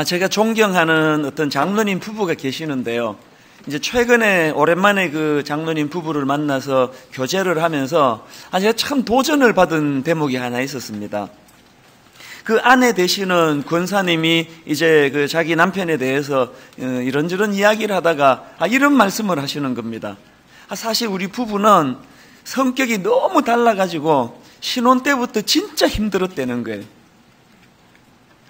제가 존경하는 어떤 장로님 부부가 계시는데요. 이제 최근에 오랜만에 그 장로님 부부를 만나서 교제를 하면서 제가 참 도전을 받은 대목이 하나 있었습니다. 그 아내 되시는 권사님이 이제 그 자기 남편에 대해서 이런저런 이야기를 하다가 이런 말씀을 하시는 겁니다. 사실 우리 부부는 성격이 너무 달라가지고 신혼 때부터 진짜 힘들었다는 거예요.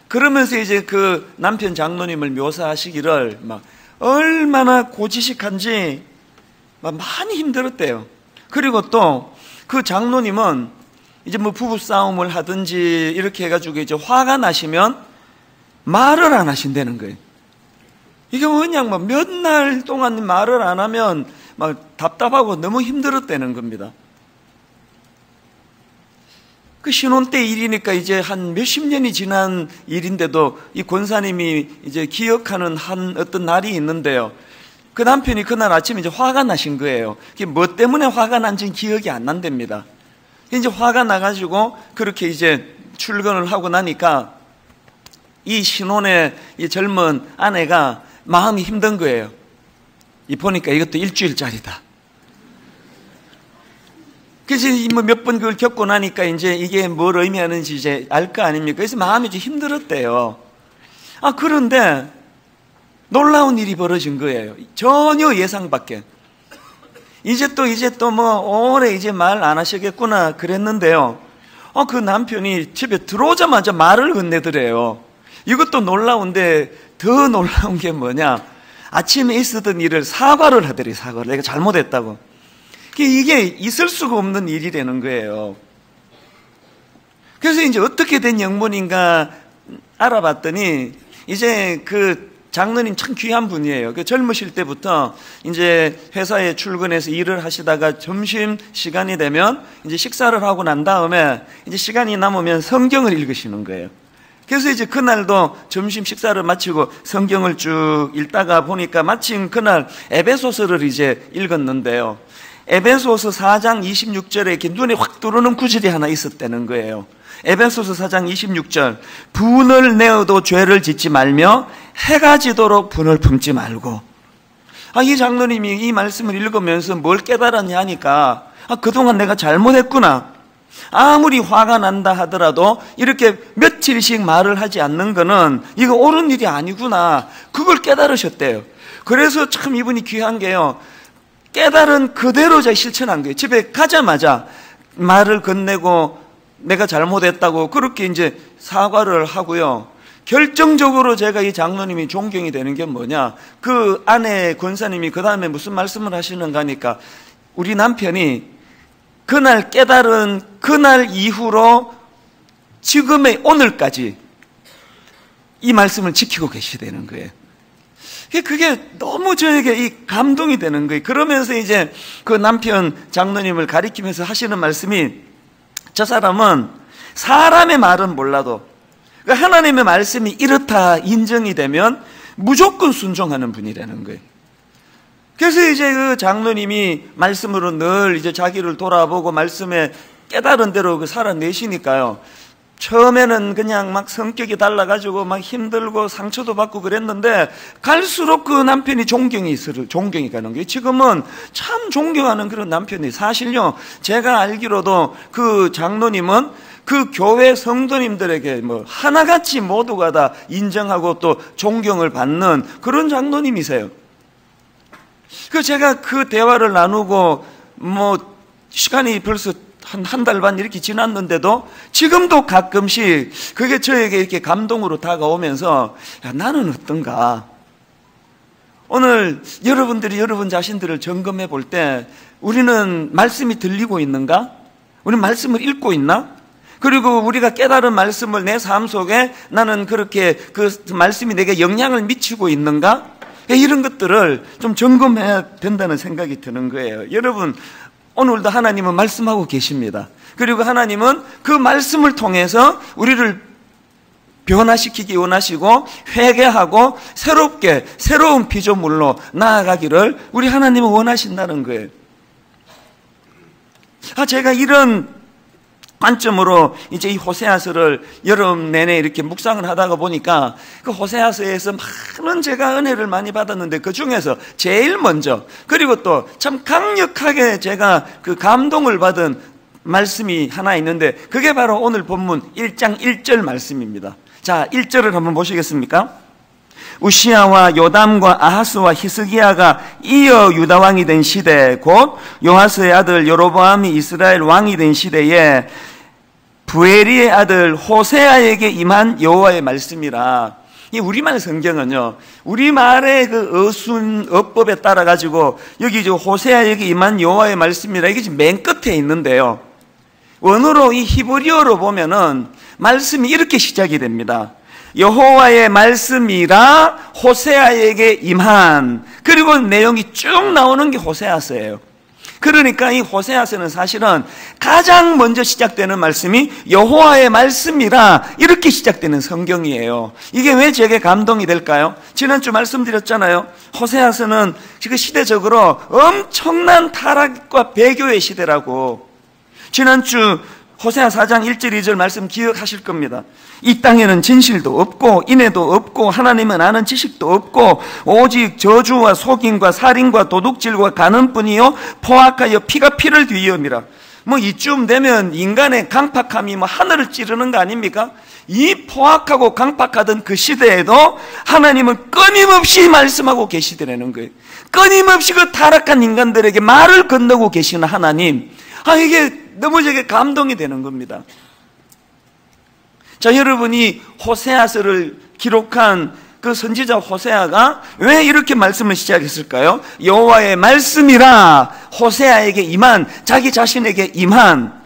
그러면서 이제 그 남편 장로님을 묘사하시기를 막 얼마나 고지식한지 막 많이 힘들었대요. 그리고 또 그 장로님은 이제 뭐 부부싸움을 하든지 이렇게 해가지고 이제 화가 나시면 말을 안 하신다는 거예요. 이게 그냥 막 몇 날 동안 말을 안 하면 막 답답하고 너무 힘들었다는 겁니다. 그 신혼 때 일이니까 이제 한 몇십 년이 지난 일인데도 이 권사님이 이제 기억하는 한 어떤 날이 있는데요. 그 남편이 그날 아침에 이제 화가 나신 거예요. 그게 뭐 때문에 화가 난지는 기억이 안 난답니다. 이제 화가 나가지고 그렇게 이제 출근을 하고 나니까 이 신혼의 이 젊은 아내가 마음이 힘든 거예요. 보니까 이것도 일주일짜리다. 그래서 뭐 몇 번 그걸 겪고 나니까 이제 이게 뭘 의미하는지 이제 알 거 아닙니까? 그래서 마음이 좀 힘들었대요. 그런데 놀라운 일이 벌어진 거예요. 전혀 예상 밖에. 이제 또 뭐 오래 이제 말 안 하시겠구나 그랬는데요. 그 남편이 집에 들어오자마자 말을 건네더래요. 이것도 놀라운데 더 놀라운 게 뭐냐? 아침에 있었던 일을 사과를 하더래. 사과를. 내가 잘못했다고. 이게 있을 수가 없는 일이라는 거예요. 그래서 이제 어떻게 된 영문인가 알아봤더니 이제 그 장로님 참 귀한 분이에요. 그 젊으실 때부터 이제 회사에 출근해서 일을 하시다가 점심 시간이 되면 이제 식사를 하고 난 다음에 이제 시간이 남으면 성경을 읽으시는 거예요. 그래서 이제 그날도 점심 식사를 마치고 성경을 쭉 읽다가 보니까 마침 그날 에베소서를 이제 읽었는데요. 에베소서 4장 26절에 이렇게 눈에 확 들어오는 구절이 하나 있었다는 거예요. 에베소서 4장 26절 분을 내어도 죄를 짓지 말며 해가 지도록 분을 품지 말고. 이 장로님이 이 말씀을 읽으면서 뭘 깨달았냐 하니까 그동안 내가 잘못했구나. 아무리 화가 난다 하더라도 이렇게 며칠씩 말을 하지 않는 거는 이거 옳은 일이 아니구나. 그걸 깨달으셨대요. 그래서 참 이분이 귀한 게요. 깨달은 그대로 제가 실천한 거예요. 집에 가자마자 말을 건네고 내가 잘못했다고 그렇게 이제 사과를 하고요. 결정적으로 제가 이 장로님이 존경이 되는 게 뭐냐? 그 아내 권사님이 그 다음에 무슨 말씀을 하시는가 하니까 우리 남편이 그날 깨달은 그날 이후로 지금의 오늘까지 이 말씀을 지키고 계시다는 거예요. 그게 너무 저에게 이 감동이 되는 거예요. 그러면서 이제 그 남편 장로님을 가리키면서 하시는 말씀이 저 사람은 사람의 말은 몰라도 하나님의 말씀이 이렇다 인정이 되면 무조건 순종하는 분이라는 거예요. 그래서 이제 그 장로님이 말씀으로 늘 이제 자기를 돌아보고 말씀에 깨달은 대로 살아내시니까요. 처음에는 그냥 막 성격이 달라가지고 막 힘들고 상처도 받고 그랬는데 갈수록 그 남편이 존경이 가는 거예요. 지금은 참 존경하는 그런 남편이 사실요. 제가 알기로도 그 장로님은 그 교회 성도님들에게 뭐 하나같이 모두가 다 인정하고 또 존경을 받는 그런 장로님이세요. 제가 그 대화를 나누고 뭐 시간이 벌써 한 달 반 이렇게 지났는데도 지금도 가끔씩 그게 저에게 이렇게 감동으로 다가오면서 나는 어떤가? 오늘 여러분들이 여러분 자신들을 점검해 볼 때 우리는 말씀이 들리고 있는가? 우리는 말씀을 읽고 있나? 그리고 우리가 깨달은 말씀을 내 삶 속에 나는 그렇게 그 말씀이 내게 영향을 미치고 있는가? 이런 것들을 좀 점검해야 된다는 생각이 드는 거예요. 여러분, 오늘도 하나님은 말씀하고 계십니다. 그리고 하나님은 그 말씀을 통해서 우리를 변화시키기 원하시고 회개하고 새롭게 새로운 피조물로 나아가기를 우리 하나님은 원하신다는 거예요. 제가 이런 관점으로 이제 이 호세아서를 여름 내내 이렇게 묵상을 하다가 보니까 그 호세아서에서 많은 제가 은혜를 많이 받았는데 그 중에서 제일 먼저, 그리고 또 참 강력하게 제가 그 감동을 받은 말씀이 하나 있는데 그게 바로 오늘 본문 1장 1절 말씀입니다. 자, 1절을 한번 보시겠습니까? 우시야와 요담과 아하스와 히스기야가 이어 유다 왕이 된 시대, 곧 요아스의 아들 여로보암이 이스라엘 왕이 된 시대에 부에리의 아들 호세아에게 임한 여호와의 말씀이라. 이 우리말 성경은요, 우리말의 그 어순 어법에 따라 가지고 여기 저 호세아에게 임한 여호와의 말씀이라, 이게 지금 맨 끝에 있는데요, 원어로 이 히브리어로 보면은 말씀이 이렇게 시작이 됩니다. 여호와의 말씀이라 호세아에게 임한, 그리고 내용이 쭉 나오는 게 호세아서예요. 그러니까 이 호세아서는 사실은 가장 먼저 시작되는 말씀이 여호와의 말씀이라 이렇게 시작되는 성경이에요. 이게 왜 제게 감동이 될까요? 지난주 말씀드렸잖아요. 호세아서는 지금 시대적으로 엄청난 타락과 배교의 시대라고. 지난주 호세아 4장 1절 2절 말씀 기억하실 겁니다. 이 땅에는 진실도 없고 인애도 없고 하나님은 아는 지식도 없고 오직 저주와 속임과 살인과 도둑질과 간음뿐이요 포악하여 피가 피를 뒤이음이라. 뭐 이쯤 되면 인간의 강팍함이 뭐 하늘을 찌르는 거 아닙니까? 이 포악하고 강팍하던 그 시대에도 하나님은 끊임없이 말씀하고 계시더라는 거예요. 끊임없이 그 타락한 인간들에게 말을 건너고 계시는 하나님. 이게 너무 제게 감동이 되는 겁니다. 자, 여러분이 호세아서를 기록한 그 선지자 호세아가 왜 이렇게 말씀을 시작했을까요? 여호와의 말씀이라 호세아에게 임한, 자기 자신에게 임한.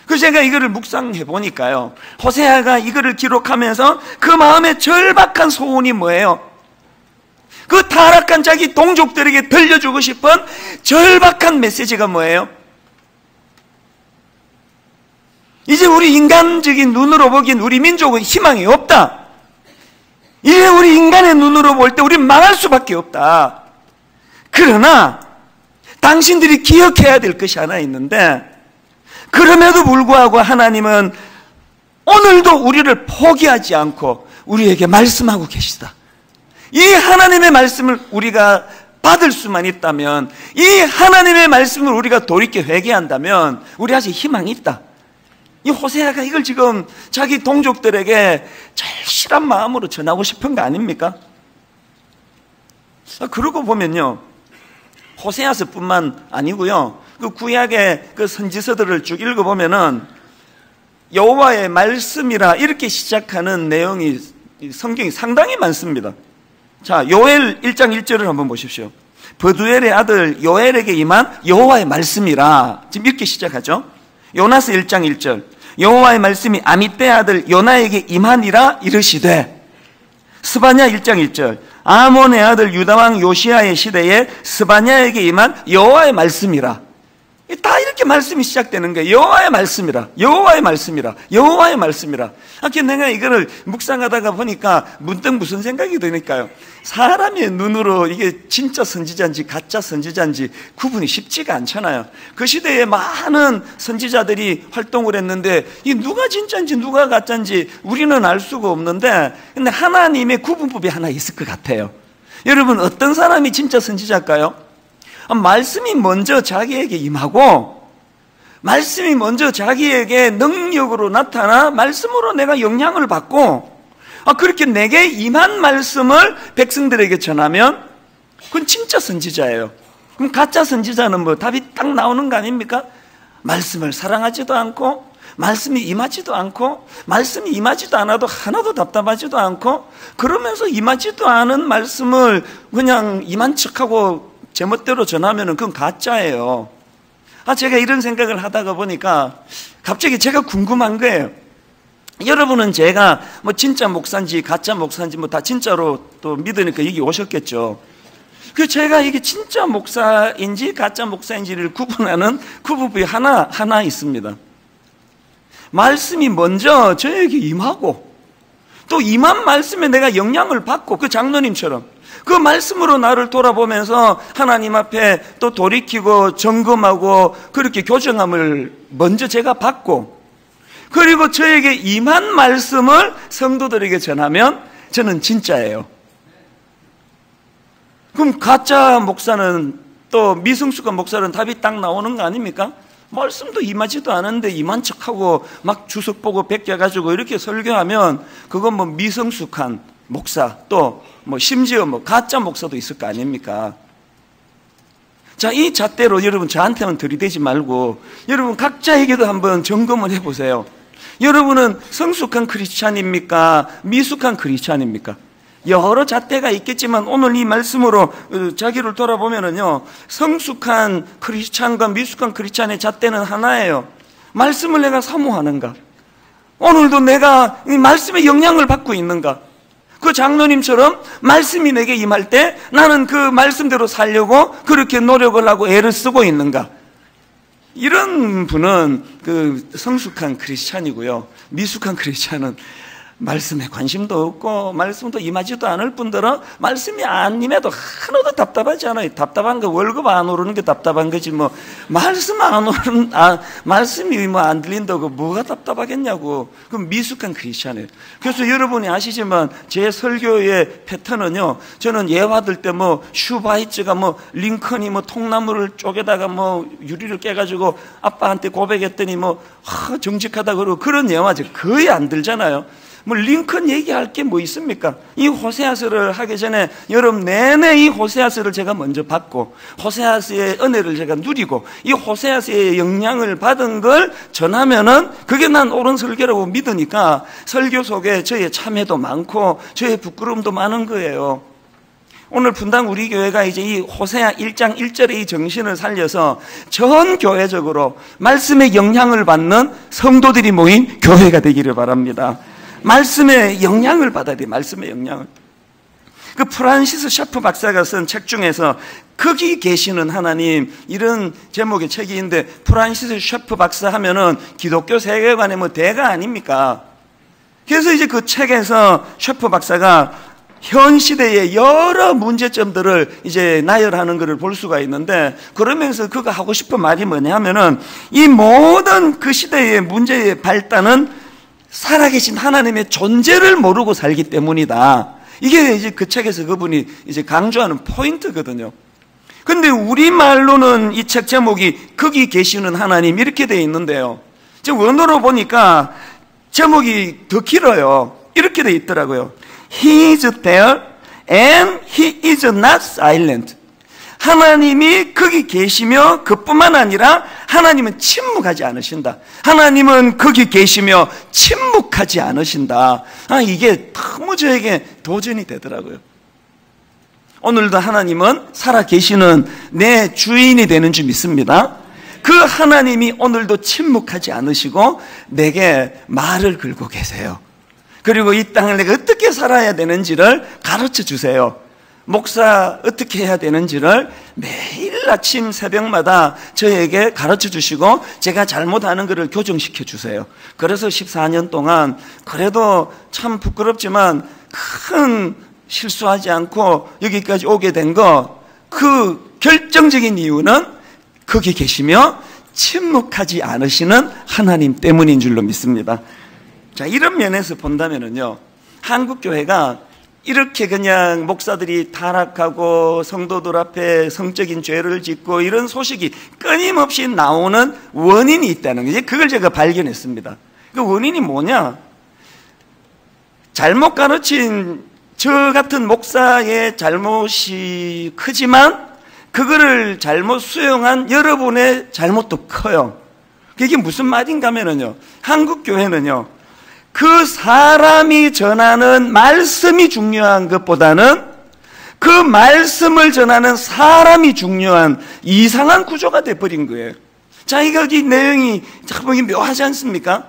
그래서 제가 이거를 묵상해 보니까요, 호세아가 이거를 기록하면서 그 마음의 절박한 소원이 뭐예요? 그 타락한 자기 동족들에게 들려주고 싶은 절박한 메시지가 뭐예요? 이제 우리 인간적인 눈으로 보기엔 우리 민족은 희망이 없다. 이제 우리 인간의 눈으로 볼 때 우리는 망할 수밖에 없다. 그러나 당신들이 기억해야 될 것이 하나 있는데, 그럼에도 불구하고 하나님은 오늘도 우리를 포기하지 않고 우리에게 말씀하고 계시다. 이 하나님의 말씀을 우리가 받을 수만 있다면, 이 하나님의 말씀을 우리가 돌이켜 회개한다면 우리 아직 희망이 있다. 이 호세아가 이걸 지금 자기 동족들에게 절실한 마음으로 전하고 싶은 거 아닙니까? 그러고 보면요, 호세아서뿐만 아니고요, 그 구약의 그 선지서들을 쭉 읽어보면은 여호와의 말씀이라 이렇게 시작하는 내용이, 성경이 상당히 많습니다. 자, 요엘 1장 1절을 한번 보십시오. 버두엘의 아들 요엘에게 임한 여호와의 말씀이라, 지금 이렇게 시작하죠. 요나스 1장 1절, 여호와의 말씀이 아미떼 아들 요나에게 임하니라 이르시되. 스바냐 1장 1절, 아몬의 아들 유다왕 요시야의 시대에 스바냐에게 임한 여호와의 말씀이라. 다 이렇게 말씀이 시작되는 거예요. 여호와의 말씀이라, 여호와의 말씀이라, 여호와의 말씀이라. 내가 이거를 묵상하다가 보니까 문득 무슨 생각이 드니까요, 사람의 눈으로 이게 진짜 선지자인지 가짜 선지자인지 구분이 쉽지가 않잖아요. 그 시대에 많은 선지자들이 활동을 했는데 이 누가 진짜인지 누가 가짜인지 우리는 알 수가 없는데, 근데 하나님의 구분법이 하나 있을 것 같아요. 여러분, 어떤 사람이 진짜 선지자일까요? 말씀이 먼저 자기에게 임하고, 말씀이 먼저 자기에게 능력으로 나타나 말씀으로 내가 영향을 받고, 그렇게 내게 임한 말씀을 백성들에게 전하면 그건 진짜 선지자예요. 그럼 가짜 선지자는 뭐 답이 딱 나오는 거 아닙니까? 말씀을 사랑하지도 않고, 말씀이 임하지도 않고, 말씀이 임하지도 않아도 하나도 답답하지도 않고, 그러면서 임하지도 않은 말씀을 그냥 임한 척하고 제멋대로 전하면은 그건 가짜예요. 제가 이런 생각을 하다가 보니까 갑자기 제가 궁금한 거예요. 여러분은 제가 뭐 진짜 목사인지 가짜 목사인지 뭐 다 진짜로 또 믿으니까 여기 오셨겠죠. 그 제가 이게 진짜 목사인지 가짜 목사인지를 구분하는 구분법이 하나 있습니다. 말씀이 먼저 저에게 임하고, 또 임한 말씀에 내가 영향을 받고, 그 장로님처럼 그 말씀으로 나를 돌아보면서 하나님 앞에 또 돌이키고 점검하고 그렇게 교정함을 먼저 제가 받고, 그리고 저에게 임한 말씀을 성도들에게 전하면 저는 진짜예요. 그럼 가짜 목사는, 또 미성숙한 목사는 답이 딱 나오는 거 아닙니까? 말씀도 임하지도 않은데 임한 척하고 막 주석 보고 베껴가지고 이렇게 설교하면 그건 뭐 미성숙한 목사, 또 뭐 심지어 뭐 가짜 목사도 있을 거 아닙니까? 자, 이 잣대로 여러분 저한테만 들이대지 말고 여러분 각자에게도 한번 점검을 해보세요. 여러분은 성숙한 크리스찬입니까? 미숙한 크리스찬입니까? 여러 잣대가 있겠지만 오늘 이 말씀으로 자기를 돌아보면은요, 성숙한 크리스찬과 미숙한 크리스찬의 잣대는 하나예요. 말씀을 내가 사모하는가? 오늘도 내가 이 말씀의 영향을 받고 있는가? 그 장로님처럼 말씀이 내게 임할 때 나는 그 말씀대로 살려고 그렇게 노력을 하고 애를 쓰고 있는가? 이런 분은 그 성숙한 크리스찬이고요. 미숙한 크리스찬은 말씀에 관심도 없고 말씀도 임하지도 않을 뿐더러 말씀이 안 임해도 하나도 답답하지 않아요. 답답한 거 월급 안 오르는 게 답답한 거지 뭐 말씀 안 오르는 말씀이 뭐 안 들린다고 뭐가 답답하겠냐고. 그럼 미숙한 크리스찬이에요. 그래서 여러분이 아시지만 제 설교의 패턴은요, 저는 예화들 때 뭐 슈바이츠가 뭐 링컨이 뭐 통나무를 쪼개다가 뭐 유리를 깨가지고 아빠한테 고백했더니 뭐 정직하다 그러고 그런 예화죠. 거의 안 들잖아요. 뭐 링컨 얘기할 게 뭐 있습니까? 이 호세아서를 하기 전에 여러분 내내 이 호세아서를 제가 먼저 받고 호세아서의 은혜를 제가 누리고 이 호세아서의 영향을 받은 걸 전하면은 그게 난 옳은 설교라고 믿으니까 설교 속에 저의 참회도 많고 저의 부끄러움도 많은 거예요. 오늘 분당 우리 교회가 이제 이 호세아 1장 1절의 이 정신을 살려서 전 교회적으로 말씀의 영향을 받는 성도들이 모인 교회가 되기를 바랍니다. 말씀의 영향을 받아야 돼요. 말씀의 영향을. 그 프란시스 샤프 박사가 쓴 책 중에서 거기 계시는 하나님, 이런 제목의 책이 있는데, 프란시스 샤프 박사 하면은 기독교 세계관의 뭐 대가 아닙니까? 그래서 이제 그 책에서 샤프 박사가 현 시대의 여러 문제점들을 이제 나열하는 것을 볼 수가 있는데, 그러면서 그가 하고 싶은 말이 뭐냐 하면은 이 모든 그 시대의 문제의 발단은 살아계신 하나님의 존재를 모르고 살기 때문이다. 이게 이제 그 책에서 그분이 이제 강조하는 포인트거든요. 근데 우리말로는 이 책 제목이 거기 계시는 하나님 이렇게 되어 있는데요. 지금 원어로 보니까 제목이 더 길어요. 이렇게 되어 있더라고요. He is there and he is not silent. 하나님이 거기 계시며 그뿐만 아니라 하나님은 침묵하지 않으신다. 하나님은 거기 계시며 침묵하지 않으신다. 이게 너무 저에게 도전이 되더라고요. 오늘도 하나님은 살아계시는 내 주인이 되는 줄 믿습니다. 그 하나님이 오늘도 침묵하지 않으시고 내게 말을 걸고 계세요. 그리고 이 땅을 내가 어떻게 살아야 되는지를 가르쳐 주세요. 목사 어떻게 해야 되는지를 매일 아침 새벽마다 저에게 가르쳐 주시고 제가 잘못하는 것을 교정시켜 주세요. 그래서 14년 동안 그래도 참 부끄럽지만 큰 실수하지 않고 여기까지 오게 된 거, 그 결정적인 이유는 거기 계시며 침묵하지 않으시는 하나님 때문인 줄로 믿습니다. 자, 이런 면에서 본다면은요, 한국 교회가 이렇게 그냥 목사들이 타락하고 성도들 앞에 성적인 죄를 짓고 이런 소식이 끊임없이 나오는 원인이 있다는 거지. 그걸 제가 발견했습니다. 그 원인이 뭐냐? 잘못 가르친 저 같은 목사의 잘못이 크지만 그거를 잘못 수용한 여러분의 잘못도 커요. 그게 무슨 말인가 하면요, 한국 교회는요, 그 사람이 전하는 말씀이 중요한 것보다는 그 말씀을 전하는 사람이 중요한 이상한 구조가 돼버린 거예요. 자, 이 내용이 보기 묘하지 않습니까?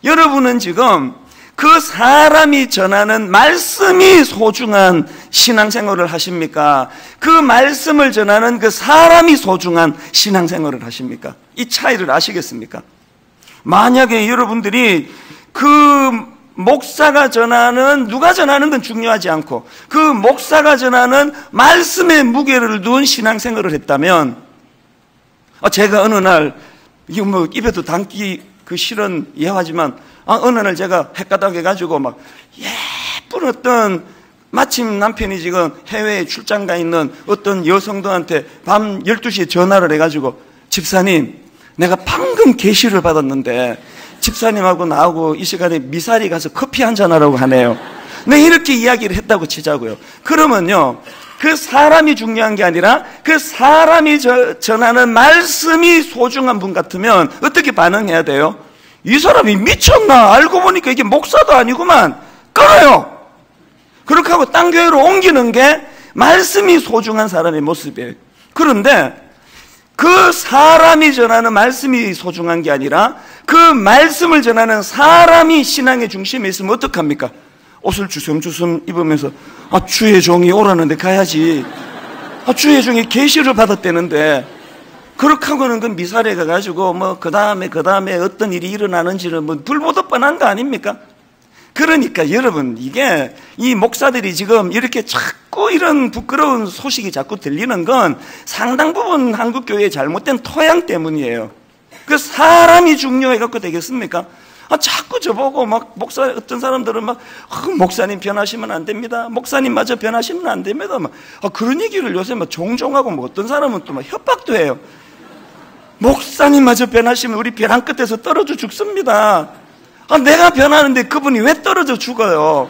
여러분은 지금 그 사람이 전하는 말씀이 소중한 신앙생활을 하십니까? 그 말씀을 전하는 그 사람이 소중한 신앙생활을 하십니까? 이 차이를 아시겠습니까? 만약에 여러분들이 그 목사가 전하는, 누가 전하는 건 중요하지 않고 그 목사가 전하는 말씀의 무게를 두은 신앙생활을 했다면, 제가 어느 날 이거 뭐 입에도 담기 그 실은 이해하지만 어느 날 제가 헷가닥 해가지고 막 예쁜 어떤 마침 남편이 지금 해외에 출장 가 있는 어떤 여성들한테 밤 12시에 전화를 해가지고 집사님 내가 방금 계시를 받았는데 집사님하고 나하고 이 시간에 미사리 가서 커피 한잔 하라고 하네요. 네, 이렇게 이야기를 했다고 치자고요. 그러면요, 그 사람이 중요한 게 아니라 그 사람이 전하는 말씀이 소중한 분 같으면 어떻게 반응해야 돼요? 이 사람이 미쳤나? 알고 보니까 이게 목사도 아니구만. 끊어요. 그렇게 하고 딴 교회로 옮기는 게 말씀이 소중한 사람의 모습이에요. 그런데 그 사람이 전하는 말씀이 소중한 게 아니라 그 말씀을 전하는 사람이 신앙의 중심에 있으면 어떡합니까? 옷을 주섬주섬 입으면서 주의 종이 오라는데 가야지. 주의 종이 계시를 받았다는데 그렇게 하고는 그 미사리에 가가지고 뭐 그 다음에 어떤 일이 일어나는지는 뭐 불보듯 뻔한 거 아닙니까? 그러니까 여러분, 이게 이 목사들이 지금 이렇게 자꾸 이런 부끄러운 소식이 자꾸 들리는 건 상당 부분 한국교회의 잘못된 토양 때문이에요. 그 사람이 중요해갖고 되겠습니까? 자꾸 저보고 막 어떤 사람들은 막 목사님 변하시면 안 됩니다. 목사님마저 변하시면 안 됩니다. 막 그런 얘기를 요새 막 종종 하고 뭐 어떤 사람은 또 막 협박도 해요. 목사님마저 변하시면 우리 벼랑 끝에서 떨어져 죽습니다. 내가 변하는데 그분이 왜 떨어져 죽어요?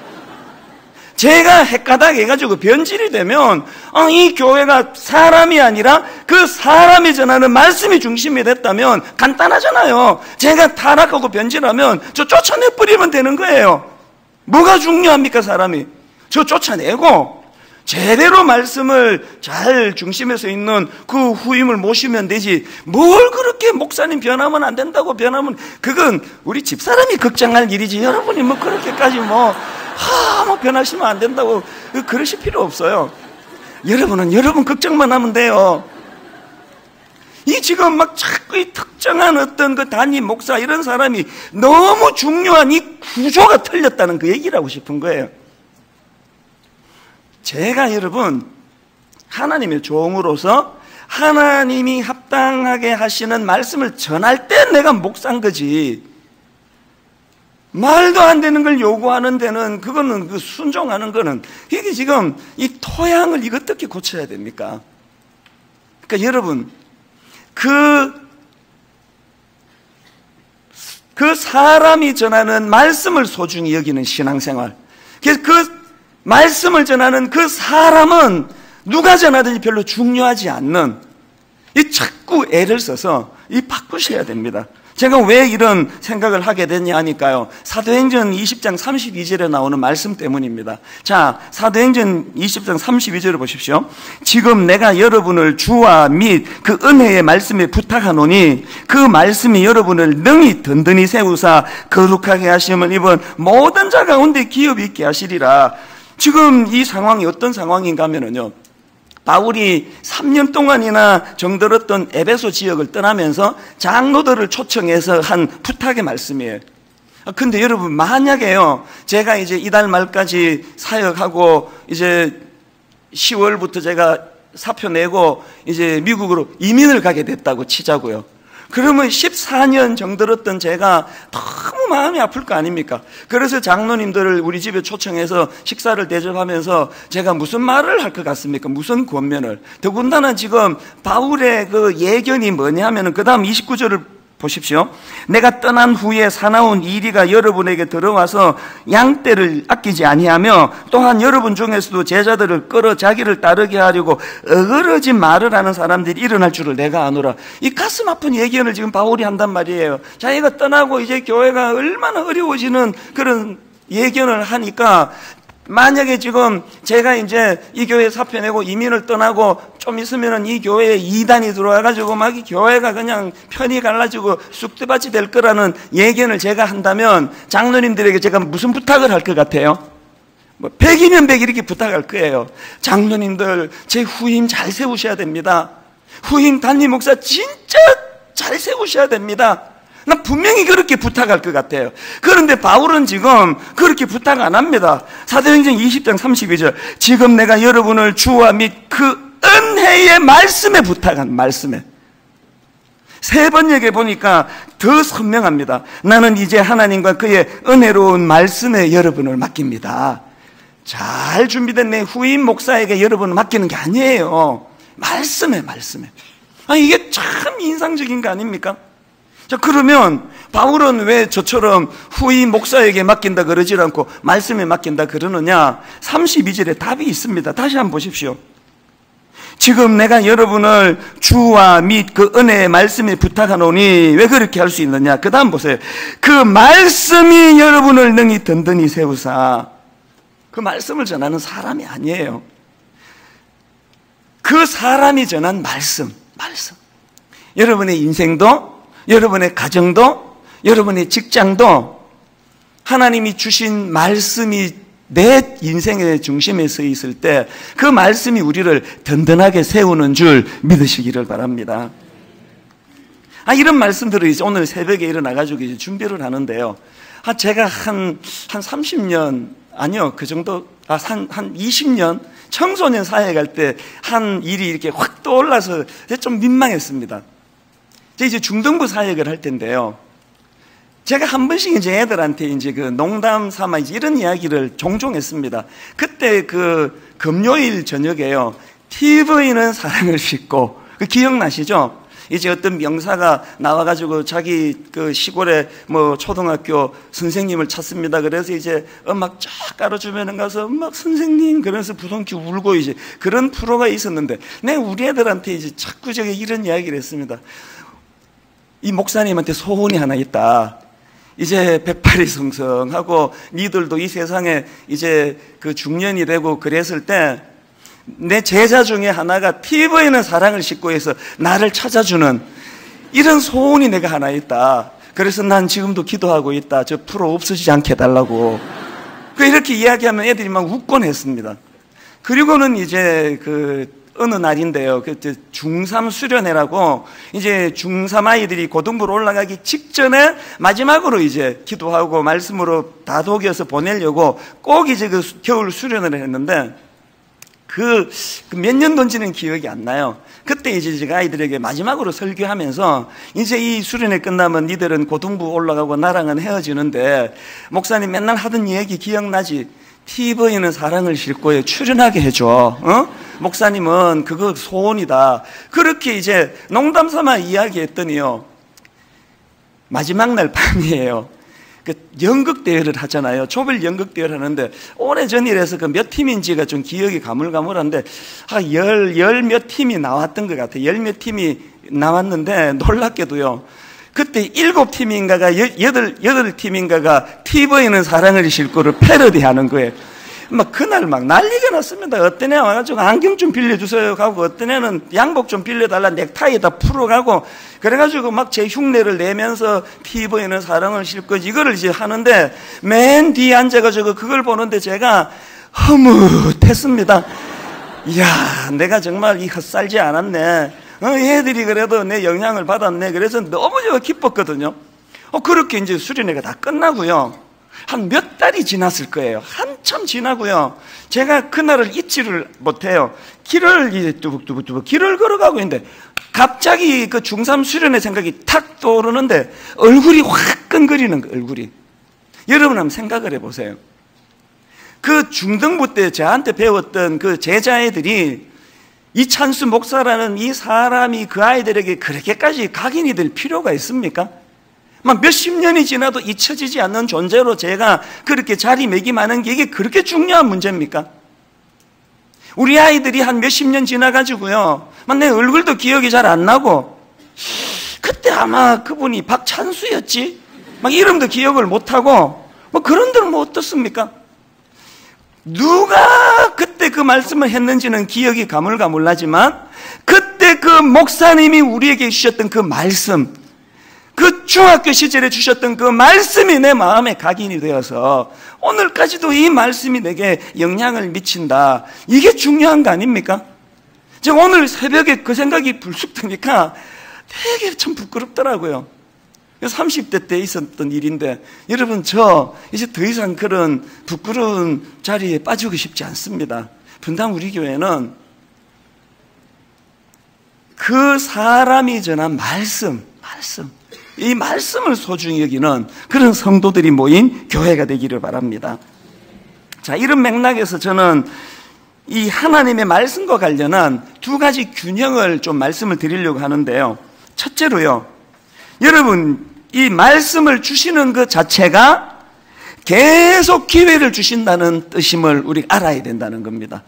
제가 헷가닥 해가지고 변질이 되면 이 교회가 사람이 아니라 그 사람이 전하는 말씀이 중심이 됐다면 간단하잖아요. 제가 타락하고 변질하면 저 쫓아내버리면 되는 거예요. 뭐가 중요합니까? 사람이 저 쫓아내고 제대로 말씀을 잘 중심에서 있는 그 후임을 모시면 되지. 뭘 그렇게 목사님 변하면 안 된다고 변하면 그건 우리 집사람이 걱정할 일이지. 여러분이 뭐 그렇게까지 뭐 변하시면 안 된다고 그러실 필요 없어요. 여러분은 여러분 걱정만 하면 돼요. 이 지금 막 자꾸 이 특정한 어떤 그 단임 목사 이런 사람이 너무 중요한 이 구조가 틀렸다는 그 얘기를 하고 싶은 거예요. 제가 여러분 하나님의 종으로서 하나님이 합당하게 하시는 말씀을 전할 때 내가 목사인 거지, 말도 안 되는 걸 요구하는 데는 그거는 그 순종하는 거는 이게 지금 이 토양을 이거 어떻게 고쳐야 됩니까? 그러니까 여러분 그 사람이 전하는 말씀을 소중히 여기는 신앙생활, 그래서 그 말씀을 전하는 그 사람은 누가 전하든지 별로 중요하지 않는 이 자꾸 애를 써서 이 바꾸셔야 됩니다. 제가 왜 이런 생각을 하게 됐냐 하니까요, 사도행전 20장 32절에 나오는 말씀 때문입니다. 자, 사도행전 20장 32절을 보십시오. 지금 내가 여러분을 주와 및 그 은혜의 말씀에 부탁하노니 그 말씀이 여러분을 능히 든든히 세우사 거룩하게 하심을 입은 모든 자 가운데 기업이 있게 하시리라. 지금 이 상황이 어떤 상황인가 하면요, 바울이 3년 동안이나 정들었던 에베소 지역을 떠나면서 장로들을 초청해서 한 부탁의 말씀이에요. 근데 여러분 만약에요, 제가 이제 이달 말까지 사역하고 이제 10월부터 제가 사표 내고 이제 미국으로 이민을 가게 됐다고 치자고요. 그러면 14년 정들었던 제가 너무 마음이 아플 거 아닙니까? 그래서 장로님들을 우리 집에 초청해서 식사를 대접하면서 제가 무슨 말을 할 것 같습니까? 무슨 권면을. 더군다나 지금 바울의 그 예견이 뭐냐면은 그 다음 29절을 보십시오. 내가 떠난 후에 사나운 이리가 여러분에게 들어와서 양떼를 아끼지 아니하며 또한 여러분 중에서도 제자들을 끌어 자기를 따르게 하려고 어그러진 말을 하는 사람들이 일어날 줄을 내가 아노라. 이 가슴 아픈 예견을 지금 바울이 한단 말이에요. 자기가 떠나고 이제 교회가 얼마나 어려워지는 그런 예견을 하니까, 만약에 지금 제가 이제 이 교회 사표 내고 이민을 떠나고 좀 있으면은 이 교회에 이단이 들어와가지고 막 이 교회가 그냥 편이 갈라지고 쑥대밭이 될 거라는 예견을 제가 한다면 장로님들에게 제가 무슨 부탁을 할 것 같아요? 뭐 100이면 100 이렇게 부탁할 거예요. 장로님들 제 후임 잘 세우셔야 됩니다. 후임 담임 목사 진짜 잘 세우셔야 됩니다. 난 분명히 그렇게 부탁할 것 같아요. 그런데 바울은 지금 그렇게 부탁 안 합니다. 사도행전 20장 32절 지금 내가 여러분을 주와 및 그 은혜의 말씀에 부탁한 말씀에, 세 번 얘기해 보니까 더 선명합니다. 나는 이제 하나님과 그의 은혜로운 말씀에 여러분을 맡깁니다. 잘 준비된 내 후임 목사에게 여러분을 맡기는 게 아니에요. 말씀에. 이게 참 인상적인 거 아닙니까? 자, 그러면 바울은 왜 저처럼 후임 목사에게 맡긴다 그러지 않고 말씀에 맡긴다 그러느냐? 32절에 답이 있습니다. 다시 한번 보십시오. 지금 내가 여러분을 주와 및 그 은혜의 말씀에 부탁하노니 왜 그렇게 할 수 있느냐? 그 다음 보세요. 그 말씀이 여러분을 능히 든든히 세우사. 그 말씀을 전하는 사람이 아니에요. 그 사람이 전한 말씀. 여러분의 인생도, 여러분의 가정도, 여러분의 직장도 하나님이 주신 말씀이 내 인생의 중심에 서 있을 때 그 말씀이 우리를 든든하게 세우는 줄 믿으시기를 바랍니다. 이런 말씀들을 이제 오늘 새벽에 일어나가지고 이제 준비를 하는데요. 제가 한 30년, 아니요, 그 정도, 한 20년 청소년 사회 갈 때 한 일이 이렇게 확 떠올라서 좀 민망했습니다. 이제 중등부 사역을 할 텐데요. 제가 한 번씩 이제 애들한테 이제 그 농담 삼아 이제 이런 이야기를 종종 했습니다. 그때 그 금요일 저녁에요. TV는 사랑을 싣고, 그 기억나시죠? 이제 어떤 명사가 나와가지고 자기 그 시골에 뭐 초등학교 선생님을 찾습니다. 그래서 이제 음악 쫙 깔아주면은 가서 음악 선생님 그러면서 부둥키 울고 이제 그런 프로가 있었는데, 우리 애들한테 이제 자꾸 제가 이런 이야기를 했습니다. 이 목사님한테 소원이 하나 있다. 이제 백발이 성성하고 니들도 이 세상에 이제 그 중년이 되고 그랬을 때 내 제자 중에 하나가 TV에는 사랑을 싣고 해서 나를 찾아주는 이런 소원이 내가 하나 있다. 그래서 난 지금도 기도하고 있다. 저 프로 없어지지 않게 해달라고. 이렇게 이야기하면 애들이 막 웃곤 했습니다. 그리고는 이제 어느 날인데요. 중3 수련회라고 이제 중3 아이들이 고등부로 올라가기 직전에 마지막으로 이제 기도하고 말씀으로 다독여서 보내려고 꼭 이제 그 겨울 수련회를 했는데 몇 년도인지는 기억이 안 나요. 그때 이제 제가 아이들에게 마지막으로 설교하면서 이제 이 수련회 끝나면 니들은 고등부 올라가고 나랑은 헤어지는데 목사님 맨날 하던 얘기 기억나지? TV에는 사랑을 싣고 출연하게 해줘. 목사님은 그거 소원이다. 그렇게 이제 농담 삼아 이야기했더니요. 마지막 날 밤이에요. 연극대회를 하잖아요. 조별 연극대회를 하는데 오래전이라서 그 몇 팀인지가 좀 기억이 가물가물한데 열 몇 팀이 나왔던 것 같아요. 열 몇 팀이 나왔는데 놀랍게도요. 그때 7팀인가가 8팀인가가 TV에는 사랑을 싣고를 패러디하는 거예요. 그날 난리가 났습니다. 어떤 애 와가지고 안경 좀 빌려주세요 하고 어떤 애는 양복 좀 빌려달라 넥타이 다 풀어가고 그래가지고 제 흉내를 내면서 TV에는 사랑을 싣고 이거를 이제 하는데 맨 뒤에 앉아가지고 그걸 보는데 제가 허뭇했습니다. 이야, 내가 정말 이 헛살지 않았네. 얘들이 그래도 내 영향을 받았네. 그래서 너무 제가 기뻤거든요. 그렇게 이제 수련회가 다 끝나고요. 한 몇 달이 지났을 거예요. 한참 지나고요. 제가 그날을 잊지를 못해요. 길을 이제 뚜벅뚜벅 길을 걸어가고 있는데 갑자기 그 중3 수련회 생각이 탁 떠오르는데 얼굴이 화끈거리는 거예요. 얼굴이. 여러분 한번 생각을 해보세요. 그 중등부 때 저한테 배웠던 그 제자애들이 이찬수 목사라는 이 사람이 그 아이들에게 그렇게까지 각인이 될 필요가 있습니까? 몇십 년이 지나도 잊혀지지 않는 존재로 제가 그렇게 자리매김하는 게 이게 그렇게 중요한 문제입니까? 우리 아이들이 한 몇십 년 지나가지고요. 내 얼굴도 기억이 잘 안 나고 그때 아마 그분이 박찬수였지? 이름도 기억을 못하고 그런들 어떻습니까? 누가 그때 그 말씀을 했는지는 기억이 가물가물하지만 그때 그 목사님이 우리에게 주셨던 그 말씀, 그 중학교 시절에 주셨던 그 말씀이 내 마음에 각인이 되어서 오늘까지도 이 말씀이 내게 영향을 미친다. 이게 중요한 거 아닙니까? 제가 오늘 새벽에 그 생각이 불쑥 드니까 되게 참 부끄럽더라고요. 30대 때 있었던 일인데 여러분 저 이제 더 이상 그런 부끄러운 자리에 빠지고 싶지 않습니다. 분당 우리 교회는 그 사람이 전한 말씀, 이 말씀을 소중히 여기는 그런 성도들이 모인 교회가 되기를 바랍니다. 자, 이런 맥락에서 저는 이 하나님의 말씀과 관련한 두 가지 균형을 좀 말씀을 드리려고 하는데요. 첫째로요, 여러분, 이 말씀을 주시는 것 자체가 계속 기회를 주신다는 뜻임을 우리가 알아야 된다는 겁니다.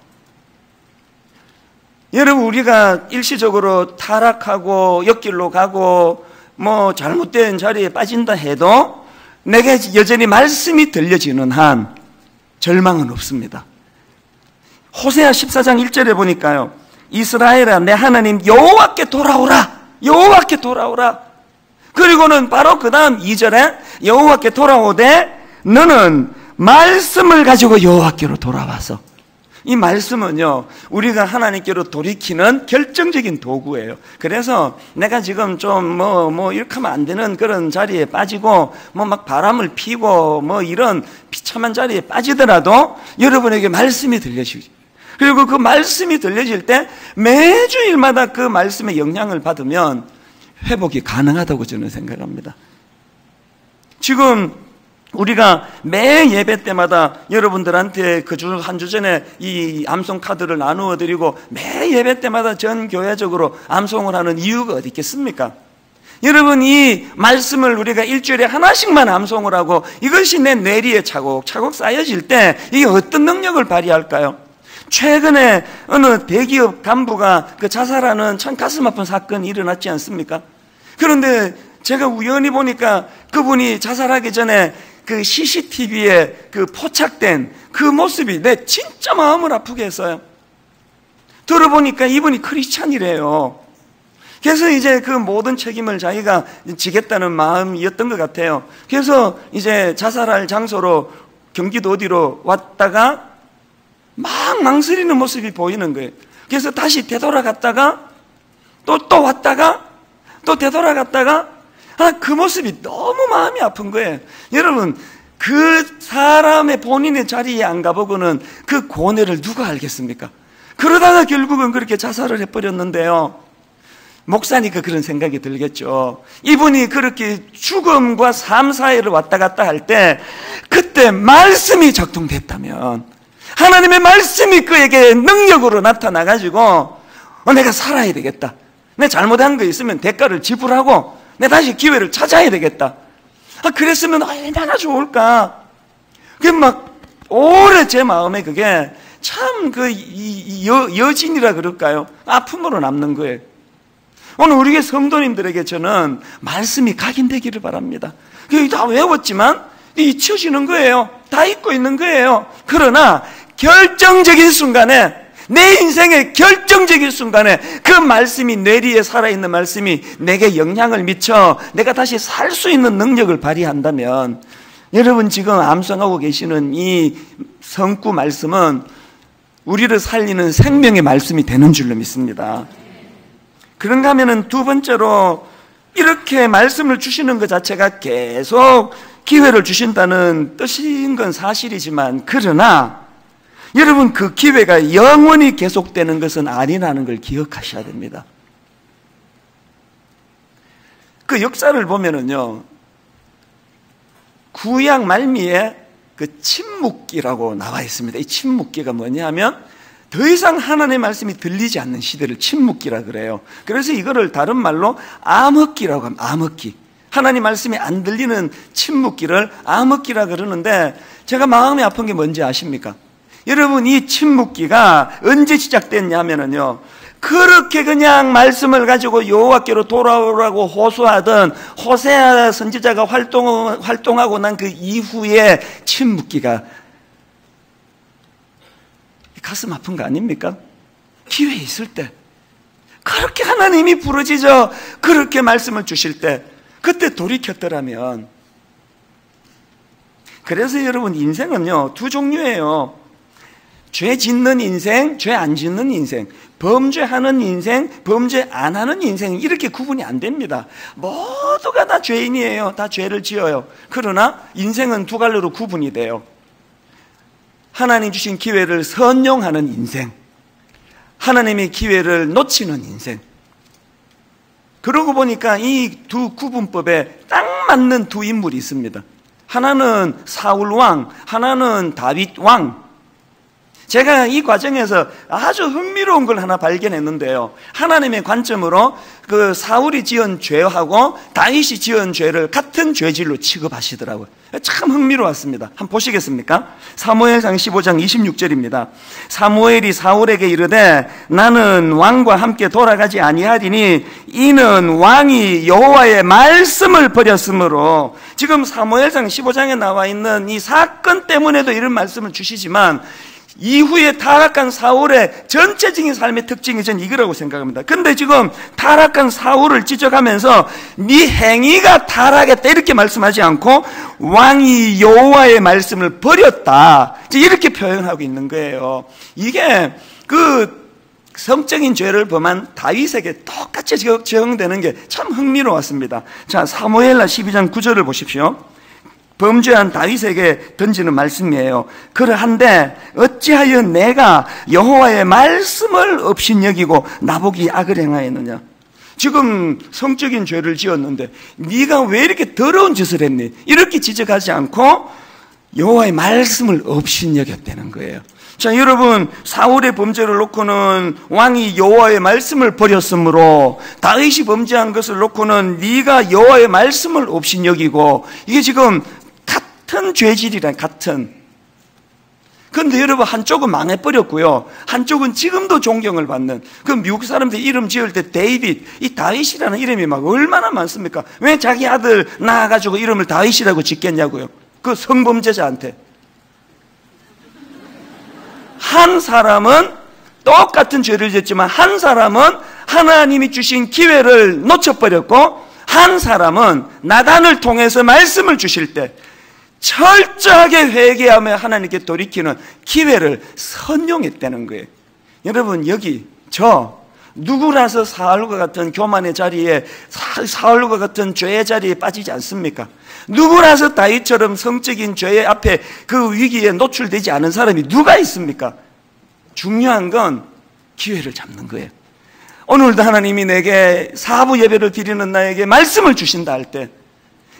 여러분, 우리가 일시적으로 타락하고 옆길로 가고 뭐 잘못된 자리에 빠진다 해도 내게 여전히 말씀이 들려지는 한 절망은 없습니다. 호세아 14장 1절에 보니까요, 이스라엘아 내 하나님 여호와께 돌아오라, 여호와께 돌아오라. 그리고는 바로 그 다음 2절에 여호와께 돌아오되 너는 말씀을 가지고 여호와께로 돌아와서, 이 말씀은요, 우리가 하나님께로 돌이키는 결정적인 도구예요. 그래서 내가 지금 좀 이렇게 하면 안 되는 그런 자리에 빠지고 막 바람을 피고 이런 비참한 자리에 빠지더라도 여러분에게 말씀이 들려지죠. 그리고 그 말씀이 들려질 때 매주일마다 그 말씀의 영향을 받으면 회복이 가능하다고 저는 생각합니다. 지금 우리가 매 예배 때마다 여러분들한테 그 주 한 주 전에 이 암송 카드를 나누어 드리고 매 예배 때마다 전 교회적으로 암송을 하는 이유가 어디 있겠습니까? 여러분, 이 말씀을 우리가 일주일에 하나씩만 암송을 하고 이것이 내 뇌리에 차곡차곡 쌓여질 때 이게 어떤 능력을 발휘할까요? 최근에 어느 대기업 간부가 그 자살하는 참 가슴 아픈 사건이 일어났지 않습니까? 그런데 제가 우연히 보니까 그분이 자살하기 전에 그 CCTV에 그 포착된 그 모습이 내 진짜 마음을 아프게 했어요. 들어보니까 이분이 크리스찬이래요. 그래서 이제 그 모든 책임을 자기가 지겠다는 마음이었던 것 같아요. 그래서 이제 자살할 장소로 경기도 어디로 왔다가 막 망설이는 모습이 보이는 거예요. 그래서 다시 되돌아갔다가 또 왔다가 또 되돌아갔다가 그 모습이 너무 마음이 아픈 거예요. 여러분, 그 사람의 본인의 자리에 안 가보고는 그 고뇌를 누가 알겠습니까? 그러다가 결국은 그렇게 자살을 해버렸는데요. 목사니까 그런 생각이 들겠죠. 이분이 그렇게 죽음과 삶 사이를 왔다 갔다 할 때 그때 말씀이 작동됐다면, 하나님의 말씀이 그에게 능력으로 나타나가지고 내가 살아야 되겠다, 내 잘못한 거 있으면 대가를 지불하고 내가 다시 기회를 찾아야 되겠다, 그랬으면 얼마나 좋을까. 그게 막 오래 제 마음에 그게 참 그 여진이라 그럴까요? 아픔으로 남는 거예요. 오늘 우리 성도님들에게 저는 말씀이 각인되기를 바랍니다. 그게 다 외웠지만 잊혀지는 거예요. 다 잊고 있는 거예요. 그러나 결정적인 순간에, 내 인생의 결정적인 순간에 그 말씀이, 뇌리에 살아있는 말씀이 내게 영향을 미쳐 내가 다시 살 수 있는 능력을 발휘한다면, 여러분 지금 암송하고 계시는 이 성구 말씀은 우리를 살리는 생명의 말씀이 되는 줄로 믿습니다. 그런가 하면은 두 번째로, 이렇게 말씀을 주시는 것 자체가 계속 기회를 주신다는 뜻인 건 사실이지만, 그러나 여러분 그 기회가 영원히 계속되는 것은 아니라는 걸 기억하셔야 됩니다. 그 역사를 보면은요, 구약 말미에 그 침묵기라고 나와 있습니다. 이 침묵기가 뭐냐 하면 더 이상 하나님의 말씀이 들리지 않는 시대를 침묵기라 그래요. 그래서 이거를 다른 말로 암흑기라고 합니다. 암흑기. 하나님 말씀이 안 들리는 침묵기를 암흑기라 그러는데, 제가 마음이 아픈 게 뭔지 아십니까? 여러분, 이 침묵기가 언제 시작됐냐면요, 그렇게 그냥 말씀을 가지고 여호와께로 돌아오라고 호소하던 호세아 선지자가 활동하고 난 그 이후에 침묵기가, 가슴 아픈 거 아닙니까? 기회 있을 때, 그렇게 하나님이 부르짖어 그렇게 말씀을 주실 때 그때 돌이켰더라면. 그래서 여러분, 인생은요 두 종류예요. 죄 짓는 인생, 죄 안 짓는 인생, 범죄하는 인생, 범죄 안 하는 인생, 이렇게 구분이 안 됩니다. 모두가 다 죄인이에요. 다 죄를 지어요. 그러나 인생은 두 갈래로 구분이 돼요. 하나님 주신 기회를 선용하는 인생, 하나님의 기회를 놓치는 인생. 그러고 보니까 이 두 구분법에 딱 맞는 두 인물이 있습니다. 하나는 사울 왕, 하나는 다윗 왕. 제가 이 과정에서 아주 흥미로운 걸 하나 발견했는데요. 하나님의 관점으로 그 사울이 지은 죄하고 다윗이 지은 죄를 같은 죄질로 취급하시더라고요. 참 흥미로웠습니다. 한번 보시겠습니까? 사무엘상 15장 26절입니다. 사무엘이 사울에게 이르되 나는 왕과 함께 돌아가지 아니하리니 이는 왕이 여호와의 말씀을 버렸으므로. 지금 사무엘상 15장에 나와 있는 이 사건 때문에도 이런 말씀을 주시지만 이후에 타락한 사울의 전체적인 삶의 특징이 저는 이거라고 생각합니다. 근데 지금 타락한 사울을 지적하면서 네 행위가 타락했다 이렇게 말씀하지 않고 왕이 여호와의 말씀을 버렸다 이렇게 표현하고 있는 거예요. 이게 그 성적인 죄를 범한 다윗에게 똑같이 적용되는 게 참 흥미로웠습니다. 자, 사무엘하 12장 9절을 보십시오. 범죄한 다윗에게 던지는 말씀이에요. 그러한데 어찌하여 내가 여호와의 말씀을 업신여기고 나보기 악을 행하였느냐. 지금 성적인 죄를 지었는데 네가 왜 이렇게 더러운 짓을 했니? 이렇게 지적하지 않고 여호와의 말씀을 업신여겼다는 거예요. 자, 여러분, 사울의 범죄를 놓고는 왕이 여호와의 말씀을 버렸으므로 다윗이 범죄한 것을 놓고는 네가 여호와의 말씀을 업신여기고, 이게 지금 같은 죄질이란 같은. 그런데 여러분, 한쪽은 망해버렸고요, 한쪽은 지금도 존경을 받는. 그 미국 사람들이 이름 지을 때 데이빗, 이 다윗이라는 이름이 막 얼마나 많습니까? 왜 자기 아들 낳아가지고 이름을 다윗이라고 짓겠냐고요. 그 성범죄자한테. 한 사람은 똑같은 죄를 지었지만 한 사람은 하나님이 주신 기회를 놓쳐버렸고, 한 사람은 나단을 통해서 말씀을 주실 때 철저하게 회개하며 하나님께 돌이키는 기회를 선용했다는 거예요. 여러분, 여기 저 누구라서 사울과 같은 교만의 자리에, 사울과 같은 죄의 자리에 빠지지 않습니까? 누구라서 다윗처럼 성적인 죄의 앞에 그 위기에 노출되지 않은 사람이 누가 있습니까? 중요한 건 기회를 잡는 거예요. 오늘도 하나님이 내게 사부 예배를 드리는 나에게 말씀을 주신다 할 때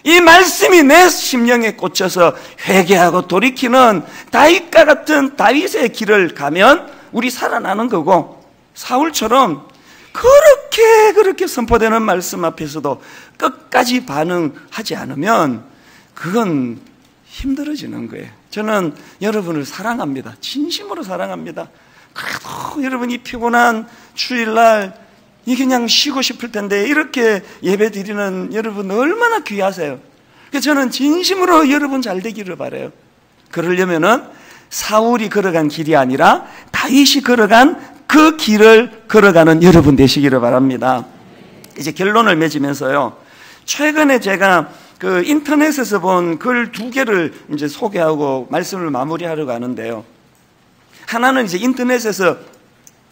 이 말씀이 내 심령에 꽂혀서 회개하고 돌이키는 다윗과 같은 다윗의 길을 가면 우리 살아나는 거고, 사울처럼 그렇게 선포되는 말씀 앞에서도 끝까지 반응하지 않으면 그건 힘들어지는 거예요. 저는 여러분을 사랑합니다. 진심으로 사랑합니다. 그래도 여러분이 피곤한 주일날 이 그냥 쉬고 싶을 텐데 이렇게 예배 드리는 여러분 얼마나 귀하세요. 그래서 저는 진심으로 여러분 잘 되기를 바라요. 그러려면은 사울이 걸어간 길이 아니라 다윗이 걸어간 그 길을 걸어가는 여러분 되시기를 바랍니다. 이제 결론을 맺으면서요, 최근에 제가 그 인터넷에서 본 글 2개를 이제 소개하고 말씀을 마무리하려고 하는데요. 하나는 이제 인터넷에서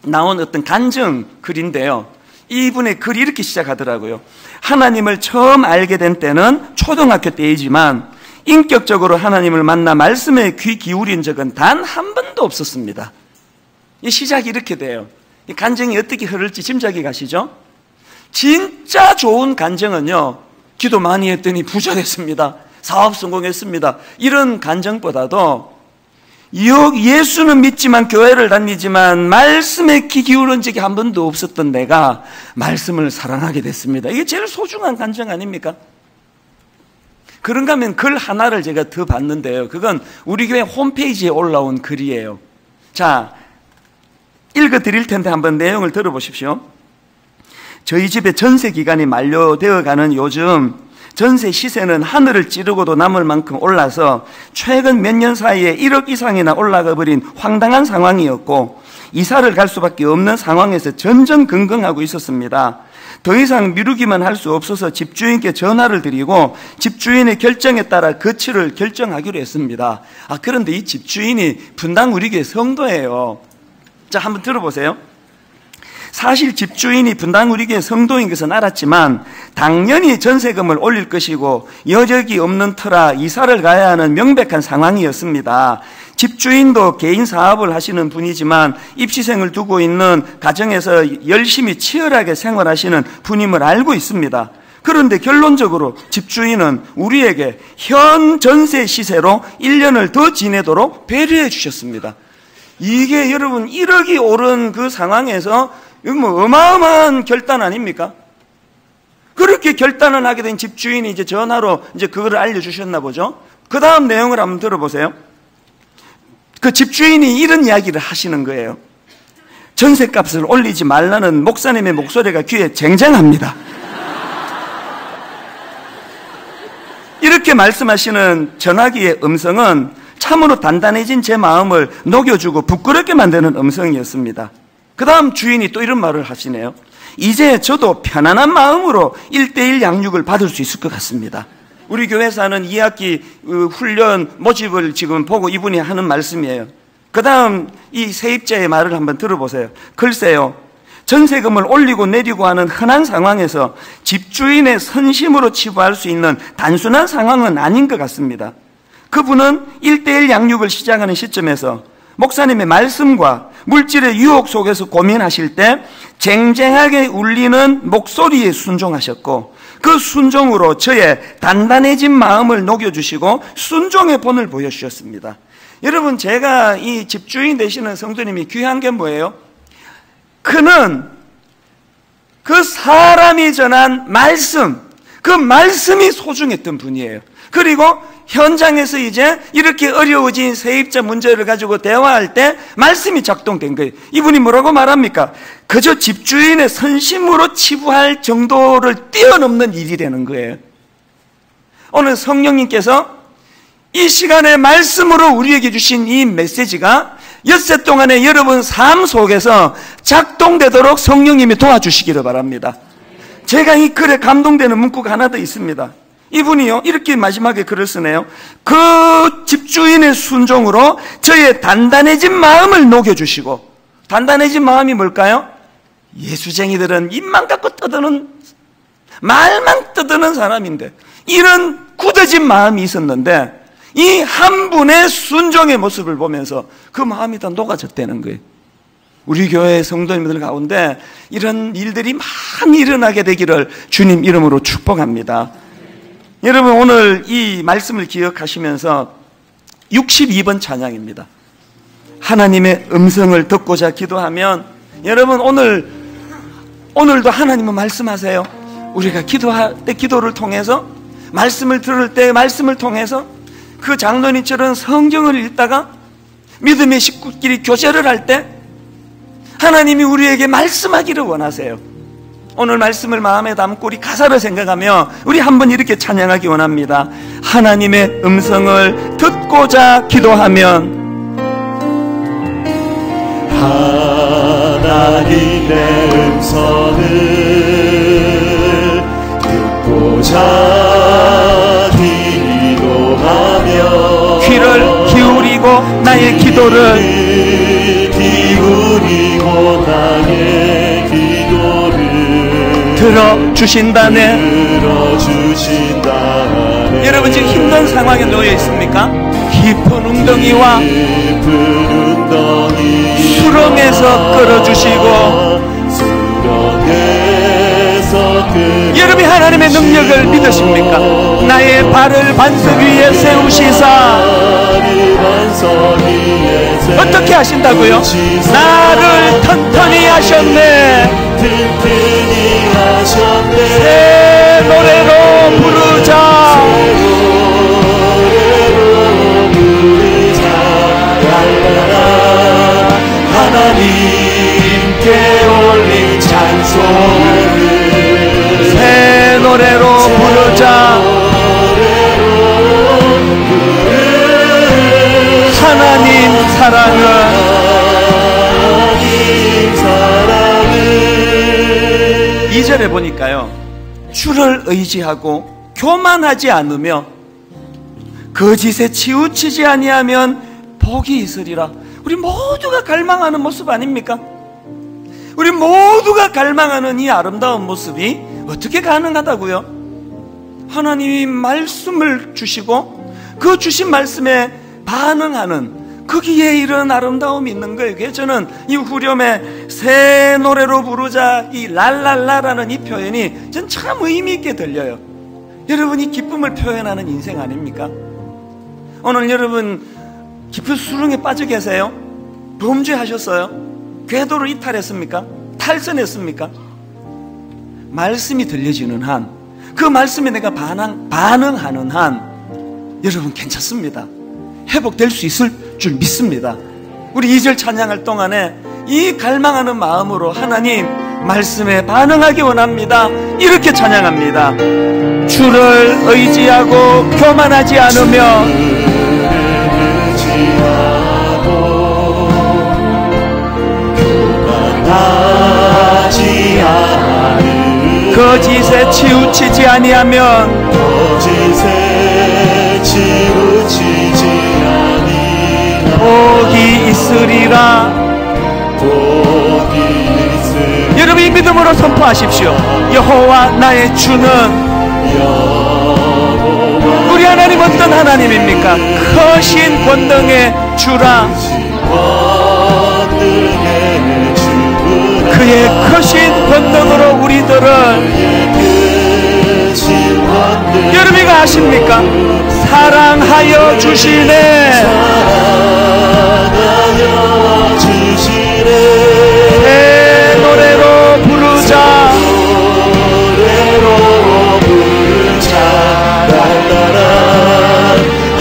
나온 어떤 간증 글인데요. 이분의 글이 이렇게 시작하더라고요. 하나님을 처음 알게 된 때는 초등학교 때이지만 인격적으로 하나님을 만나 말씀에 귀 기울인 적은 단 한 번도 없었습니다. 이 시작이 이렇게 돼요. 이 간증이 어떻게 흐를지 짐작이 가시죠? 진짜 좋은 간증은요, 기도 많이 했더니 부자 됐습니다, 사업 성공했습니다, 이런 간증보다도 예수는 믿지만 교회를 다니지만 말씀에 귀 기울인 적이 한 번도 없었던 내가 말씀을 사랑하게 됐습니다, 이게 제일 소중한 간증 아닙니까? 그런가 하면 글 하나를 제가 더 봤는데요, 그건 우리 교회 홈페이지에 올라온 글이에요. 자, 읽어드릴 텐데 한번 내용을 들어보십시오. 저희 집의 전세 기간이 만료되어 가는 요즘 전세 시세는 하늘을 찌르고도 남을 만큼 올라서 최근 몇 년 사이에 1억 이상이나 올라가 버린 황당한 상황이었고, 이사를 갈 수밖에 없는 상황에서 전전긍긍하고 있었습니다. 더 이상 미루기만 할 수 없어서 집주인께 전화를 드리고 집주인의 결정에 따라 거취를 결정하기로 했습니다. 그런데 이 집주인이 분당 우리 교회 성도예요. 자, 한번 들어보세요. 사실 집주인이 분당 우리 교회 성도인 것은 알았지만 당연히 전세금을 올릴 것이고 여력이 없는 터라 이사를 가야 하는 명백한 상황이었습니다. 집주인도 개인 사업을 하시는 분이지만 입시생을 두고 있는 가정에서 열심히 치열하게 생활하시는 분임을 알고 있습니다. 그런데 결론적으로 집주인은 우리에게 현 전세 시세로 1년을 더 지내도록 배려해 주셨습니다. 이게 여러분 1억이 오른 그 상황에서 뭐 어마어마한 결단 아닙니까? 그렇게 결단을 하게 된 집주인이 이제 전화로 이제 그거를 알려주셨나 보죠. 그 다음 내용을 한번 들어보세요. 그 집주인이 이런 이야기를 하시는 거예요. 전세값을 올리지 말라는 목사님의 목소리가 귀에 쟁쟁합니다. 이렇게 말씀하시는 전화기의 음성은 참으로 단단해진 제 마음을 녹여주고 부끄럽게 만드는 음성이었습니다. 그 다음 주인이 또 이런 말을 하시네요. 이제 저도 편안한 마음으로 1:1 양육을 받을 수 있을 것 같습니다. 우리 교회에서 하는 2학기 훈련 모집을 지금 보고 이분이 하는 말씀이에요. 그 다음 이 세입자의 말을 한번 들어보세요. 글쎄요, 전세금을 올리고 내리고 하는 흔한 상황에서 집주인의 선심으로 치부할 수 있는 단순한 상황은 아닌 것 같습니다. 그분은 1:1 양육을 시작하는 시점에서 목사님의 말씀과 물질의 유혹 속에서 고민하실 때 쟁쟁하게 울리는 목소리에 순종하셨고 그 순종으로 저의 단단해진 마음을 녹여주시고 순종의 본을 보여주셨습니다. 여러분, 제가 이 집주인 되시는 성도님이 귀한 게 뭐예요? 그는 그 사람이 전한 말씀, 그 말씀이 소중했던 분이에요. 그리고 현장에서 이제 이렇게 어려워진 세입자 문제를 가지고 대화할 때 말씀이 작동된 거예요. 이분이 뭐라고 말합니까? 그저 집주인의 선심으로 치부할 정도를 뛰어넘는 일이 되는 거예요. 오늘 성령님께서 이 시간에 말씀으로 우리에게 주신 이 메시지가 엿새 동안에 여러분 삶 속에서 작동되도록 성령님이 도와주시기를 바랍니다. 제가 이 글에 감동되는 문구가 하나 더 있습니다. 이분이요, 이렇게 마지막에 글을 쓰네요. 그 집주인의 순종으로 저의 단단해진 마음을 녹여주시고, 단단해진 마음이 뭘까요? 예수쟁이들은 입만 갖고 떠드는, 말만 떠드는 사람인데 이런 굳어진 마음이 있었는데 이 한 분의 순종의 모습을 보면서 그 마음이 다 녹아졌다는 거예요. 우리 교회 성도님들 가운데 이런 일들이 많이 일어나게 되기를 주님 이름으로 축복합니다. 여러분, 오늘 이 말씀을 기억하시면서 62번 찬양입니다. 하나님의 음성을 듣고자 기도하면, 여러분 오늘도 하나님은 말씀하세요. 우리가 기도할 때 기도를 통해서, 말씀을 들을 때 말씀을 통해서, 그 장로님처럼 성경을 읽다가 믿음의 식구끼리 교제를 할 때 하나님이 우리에게 말씀하기를 원하세요. 오늘 말씀을 마음에 담고 우리 가사를 생각하며 우리 한번 이렇게 찬양하기 원합니다. 하나님의 음성을 듣고자 기도하면, 하나님의 음성을 듣고자 기도하며, 귀를 기울이고 나의 기도를 기울이고 나의 기도를 들어주신다네. 들어주신다네. 여러분, 지금 힘든 상황에 놓여 있습니까? 깊은 웅덩이와 수렁에서 끌어주시고, 여러분이 하나님의 능력을 믿으십니까? 나의 발을 반석 위에 세우시사, 어떻게 하신다고요? 나를 튼튼히 하셨네. 새 노래로 부르자. 하나님께 올린 찬송을 새 노래로 부르자. 하나님 사랑은 2절에 보니까요, 주를 의지하고 교만하지 않으며 거짓에 치우치지 아니하면 복이 있으리라. 우리 모두가 갈망하는 모습 아닙니까? 우리 모두가 갈망하는 이 아름다운 모습이 어떻게 가능하다고요? 하나님이 말씀을 주시고 그 주신 말씀에 반응하는 거기에 이런 아름다움이 있는 거예요. 그래서 저는 이 후렴에 새 노래로 부르자, 이 랄랄라라는 이 표현이 전 참 의미 있게 들려요. 여러분이 기쁨을 표현하는 인생 아닙니까? 오늘 여러분 깊은 수렁에 빠져 계세요? 범죄하셨어요? 궤도를 이탈했습니까? 탈선했습니까? 말씀이 들려지는 한, 그 말씀에 내가 반응하는 한 여러분 괜찮습니다. 회복될 수 있을 줄 믿습니다. 우리 2절 찬양할 동안에 이 갈망하는 마음으로 하나님 말씀에 반응하기 원합니다. 이렇게 찬양합니다. 주를 의지하고 교만하지 않으며 거짓에 치우치지 아니하면 복이 있으리라. 여러분이 믿음으로 선포하십시오. 여호와 나의 주는, 우리 하나님 어떤 하나님입니까? 크신 권능의 주라. 그의 크신 권능으로 우리들을, 여러분이 아십니까? 사랑하여 주시네. 새 노래로 부르자.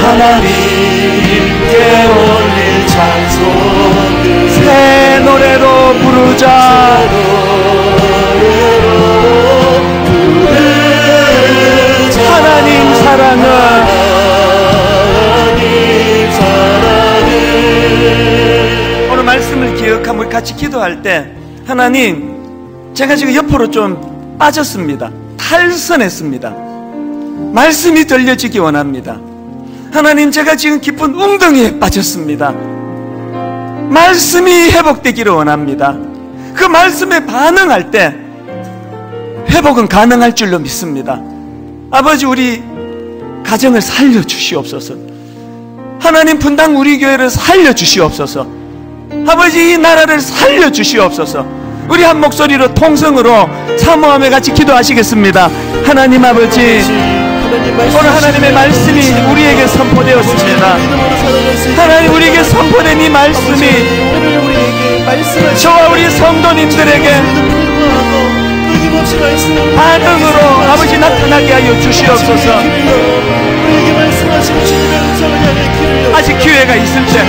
하나님께 올릴 찬송. 새 노래로 부르자. 하나님 사랑은, 오늘 말씀을 기억하면 우리 같이 기도할 때, 하나님 제가 지금 옆으로 좀 빠졌습니다. 탈선했습니다. 말씀이 들려지기 원합니다. 하나님 제가 지금 깊은 웅덩이에 빠졌습니다. 말씀이 회복되기를 원합니다. 그 말씀에 반응할 때 회복은 가능할 줄로 믿습니다. 아버지, 우리 가정을 살려주시옵소서. 하나님 분당 우리 교회를 살려주시옵소서. 아버지, 이 나라를 살려주시옵소서. 우리 한 목소리로 통성으로 사모함에 같이 기도하시겠습니다. 하나님 아버지, 오늘 하나님의 말씀이 우리에게 선포되었습니다. 하나님, 우리에게 선포된 이 말씀이 저와 우리 성도님들에게 반응으로 아버지 나타나게 하여 주시옵소서. 아직 기회가 있을 때,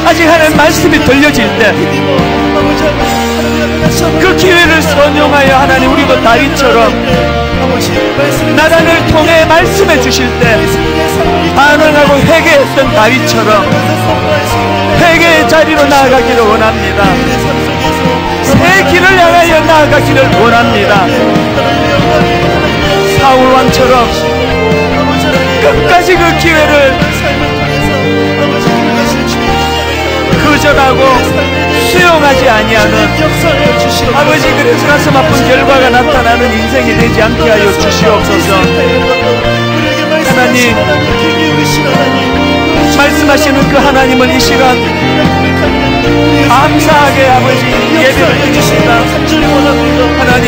아직 하나님 말씀이 들려질 때, 그 기회를 선용하여 하나님, 우리도 다윗처럼 나단을 통해 말씀해 주실 때 반응하고 회개했던 다윗처럼 회개의 자리로 나아가기를 원합니다. 새 길을 향하여 나아가기를 원합니다. 사울왕처럼 끝까지 그 기회를 거절하고 수용하지 아니하는, 아버지, 그래서 가슴 아픈 결과가 나타나는 인생이 되지 않게 하여 주시옵소서. 하나님, 말씀하시는 그 하나님을 이 시간 감사하게 아버지 예배를 드립니다. 하나님,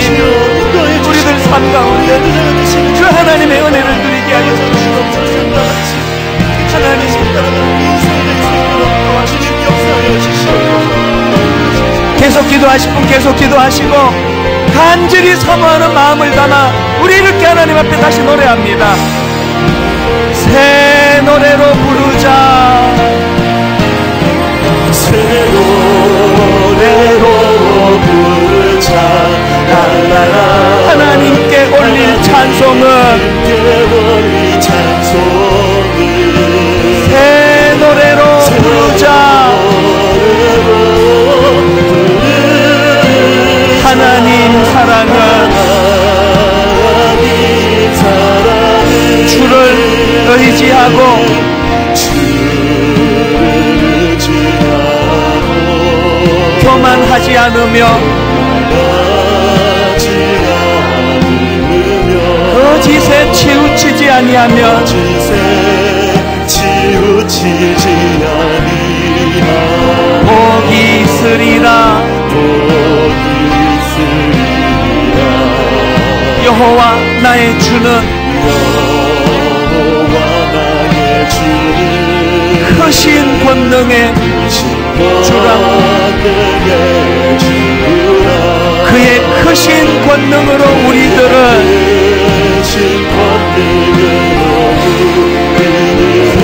우리들 삶 가운데 그 하나님의 은혜를 누리게 하여 주시옵소서. 하나님, 계속 기도하실 분 계속 기도하시고, 간절히 사모하는 마음을 담아 우리 이렇게 하나님 앞에 다시 노래합니다. 새 노래로 부르자. 새 노래로 부르자. 하나님께 올릴 찬송은 새 노래로 부르자. 하나님 사랑은 주를 의지하고 않으며 거짓에 치우치지 아니하며 복이 있으리라. 여호와 나의 주는 크신 권능의 주라. 그의 크신 권능으로 우리들을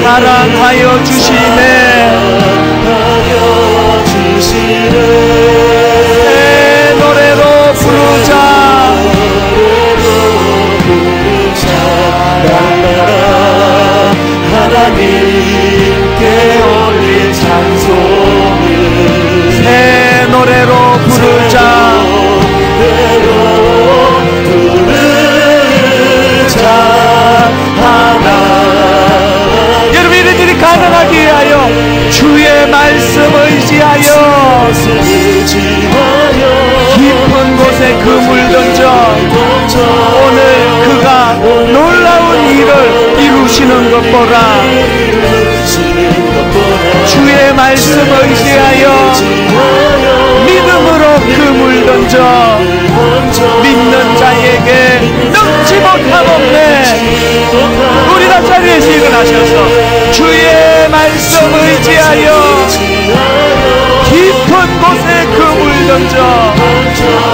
사랑하여 주시네. 새 노래로 부르자. 하나님께 올릴 찬송을 새 노래로 부르자. 여러분, 이들이 가능하게 하여 주의 말씀 의지하여 깊은 곳에 그물 던져 오늘 그가 놀라운 일을 이루시는 것 보라. 주의 말씀 의지하여 믿음으로 그물 던져 믿는 자에게 넘지 못함없네. 우리 다 자리에서 일어나셔서 주의 말씀 의지하여 깊은 곳에 그물 던져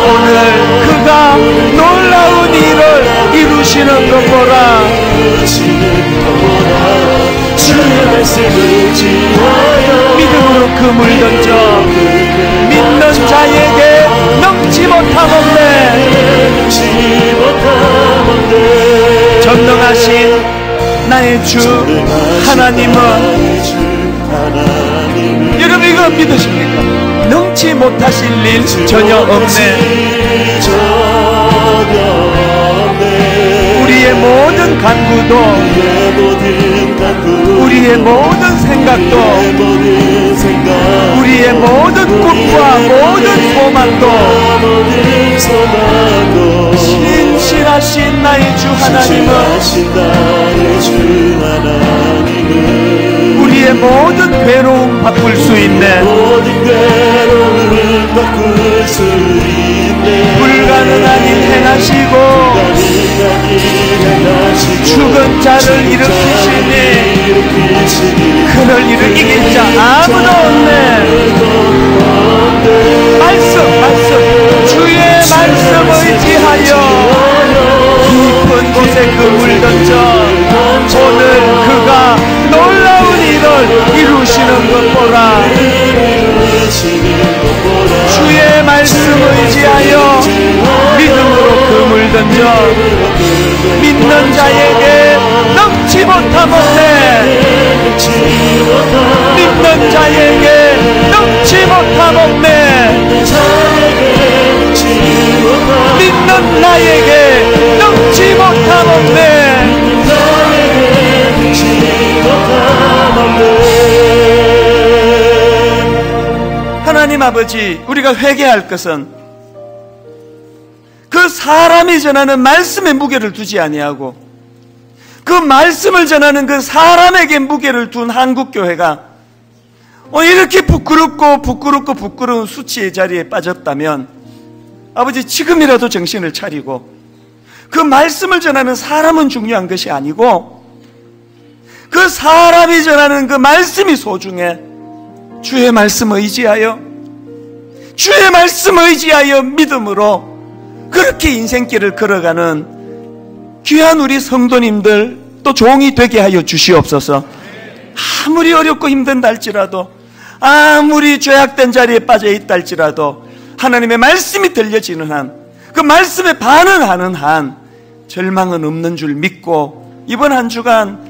오늘 그가 놀라운 일을 이루시는 것 보라. 주의 말씀 의지하여 믿음으로 그물 던져 믿는 자에게 넘지 못함없네. 전능하신 나의 주 하나님은, 여러분 이거 믿으십니까? 넘지 못하실 일 전혀 없네. 우리의 모든 간구도, 우리의 모든 생각도, 우리의 모든 꿈과 모든 소망도 신실하신 나의 주 하나님은 우리의 모든 괴로움 바꿀 수 있네. 불가능한 일 행하시고 죽은 자를 일으키시니 그를 이길 자 아무도 없네. 말씀 주의 말씀 의지하여 깊은 곳에 그물 던져 오늘 그가 놀라운 일을 이루시는 것 보라. 주의 말씀 의지하여 믿음으로 그물 던져 믿는 자에게 넘지 못함없네. 믿는 자에게 넘지 못함없네. 믿는 나에게 넘지 못함없네. 하나님 아버지, 우리가 회개할 것은 그 사람이 전하는 말씀에 무게를 두지 아니하고 그 말씀을 전하는 그 사람에게 무게를 둔 한국교회가 이렇게 부끄러운 수치의 자리에 빠졌다면 아버지, 지금이라도 정신을 차리고 그 말씀을 전하는 사람은 중요한 것이 아니고 그 사람이 전하는 그 말씀이 소중해. 주의 말씀 의지하여 믿음으로 그렇게 인생길을 걸어가는 귀한 우리 성도님들 또 종이 되게 하여 주시옵소서. 아무리 어렵고 힘든다 할지라도, 아무리 죄악된 자리에 빠져 있다 할지라도 하나님의 말씀이 들려지는 한, 그 말씀에 반응하는 한 절망은 없는 줄 믿고 이번 한 주간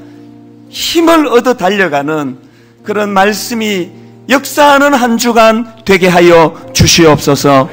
힘을 얻어 달려가는 그런 말씀이 역사하는 한 주간 되게 하여 주시옵소서.